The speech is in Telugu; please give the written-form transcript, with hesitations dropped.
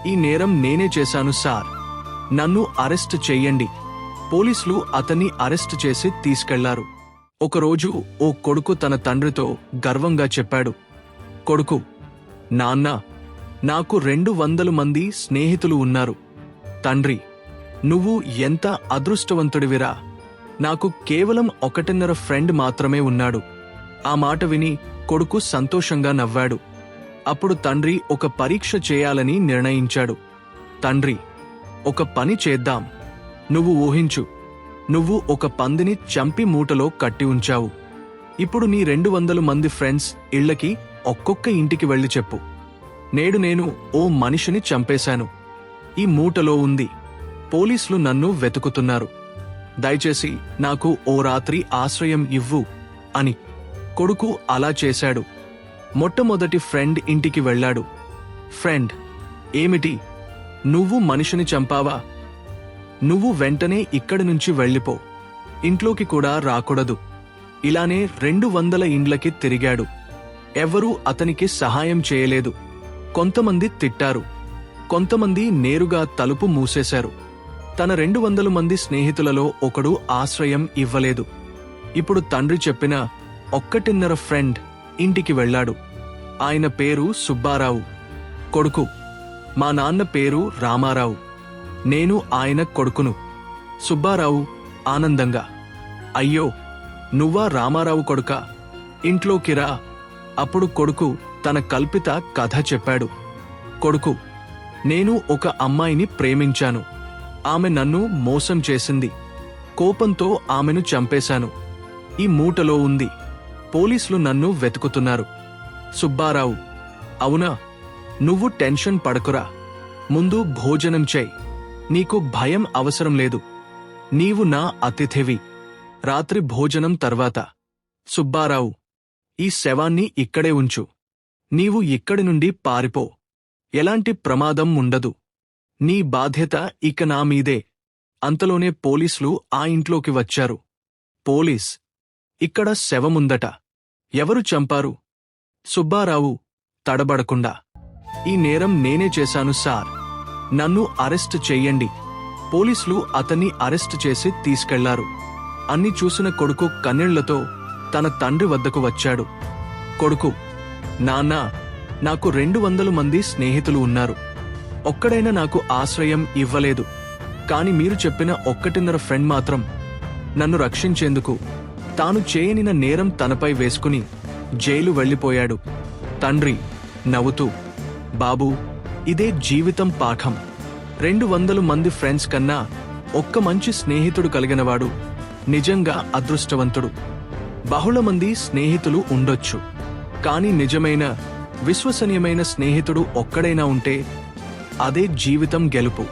ఈ నేరం నేనే చేశాను సార్, నన్ను అరెస్ట్ చెయ్యండి. పోలీసులు అతన్ని అరెస్ట్ చేసి తీసుకెళ్లారు. ఒకరోజు ఓ కొడుకు తన తండ్రితో గర్వంగా చెప్పాడు, కొడుకు, నాన్న, నాకు 200 మంది స్నేహితులు ఉన్నారు. తండ్రి, నువ్వు ఎంత అదృష్టవంతుడివిరా, నాకు కేవలం 1.5 ఫ్రెండ్ మాత్రమే ఉన్నాడు. ఆ మాట విని కొడుకు సంతోషంగా నవ్వాడు. అప్పుడు తండ్రి ఒక పరీక్ష చేయాలని నిర్ణయించాడు. తండ్రి, ఒక పని చేద్దాం. నువ్వు ఊహించు, నువ్వు ఒక పందిని చంపి మూటలో కట్టి ఉంచావు. ఇప్పుడు నీ 200 మంది ఫ్రెండ్స్ ఇళ్లకి ఒక్కొక్క ఇంటికి వెళ్లి చెప్పు, నేడు నేను ఓ మనిషిని చంపేశాను, ఈ మూటలో ఉంది, పోలీసులు నన్ను వెతుకుతున్నారు, దయచేసి నాకు ఓ రాత్రి ఆశ్రయం ఇవ్వు అని. కొడుకు అలా చేశాడు. మొట్టమొదటి ఫ్రెండ్ ఇంటికి వెళ్లాడు. ఫ్రెండ్, ఏమిటి, నువ్వు మనిషిని చంపావా? నువ్వు వెంటనే ఇక్కడి నుంచి వెళ్ళిపో, ఇంట్లోకి కూడా రాకూడదు. ఇలానే 200 ఇండ్లకి తిరిగాడు. ఎవ్వరూ అతనికి సహాయం చేయలేదు. కొంతమంది తిట్టారు, కొంతమంది నేరుగా తలుపు మూసేశారు. తన 200 మంది స్నేహితులలో ఒకడు ఆశ్రయం ఇవ్వలేదు. ఇప్పుడు తండ్రి చెప్పిన 1.5 ఫ్రెండ్ ఇంటికి వెళ్లాడు. ఆయన పేరు సుబ్బారావు. కొడుకు, మా నాన్న పేరు రామారావు, నేను ఆయన కొడుకును. సుబ్బారావు ఆనందంగా, అయ్యో, నువ్వా రామారావు కొడుకా, ఇంట్లోకి రా. అప్పుడు కొడుకు తన కల్పిత కథ చెప్పాడు. కొడుకు, నేను ఒక అమ్మాయిని ప్రేమించాను. ఆమె నన్ను మోసం చేసింది. కోపంతో ఆమెను చంపేశాను. ఈ మూటలో ఉంది, పోలీసులు నన్ను వెతుకుతున్నారు. సుబ్బారావు, అవునా, నువ్వు టెన్షన్ పడకురా, ముందు భోజనం చేయి, నీకు భయం అవసరం లేదు, నీవు నా అతిథివి, రాత్రి భోజనం తర్వాత. సుబ్బారావు, ఈ శవాన్ని ఇక్కడే ఉంచు, నీవు ఇక్కడి నుండి పారిపో, ఎలాంటి ప్రమాదం ఉండదు, నీ బాధ్యత ఇక నా మీదే. అంతలోనే పోలీసులు ఆ ఇంట్లోకి వచ్చారు. పోలీస్, ఇక్కడ శవముందట, ఎవరు చంపారు? సుబ్బారావు తడబడకుండా, ఈ నేరం నేనే చేశాను సార్, నన్ను అరెస్ట్ చెయ్యండి. పోలీసులు అతన్ని అరెస్ట్ చేసి తీసుకెళ్లారు. అన్ని చూసిన కొడుకు కన్నీళ్లతో తన తండ్రి వద్దకు వచ్చాడు. కొడుకు, నాన్నా, నాకు 200 మంది స్నేహితులు ఉన్నారు, ఒక్కడైనా నాకు ఆశ్రయం ఇవ్వలేదు. కాని మీరు చెప్పిన 1.5 ఫ్రెండ్ మాత్రం నన్ను రక్షించేందుకు తాను చేయనిన నేరం తనపై వేసుకుని జైలు వెళ్లిపోయాడు. తండ్రి నవ్వుతూ, బాబూ, ఇదే జీవితం పాఠం. 200 మంది ఫ్రెండ్స్ కన్నా ఒక్క మంచి స్నేహితుడు కలిగినవాడు నిజంగా అదృష్టవంతుడు. బహుళ మంది స్నేహితులు ఉండొచ్చు, కాని నిజమైన విశ్వసనీయమైన స్నేహితుడు ఒక్కడైనా ఉంటే అదే జీవితం గెలుపు.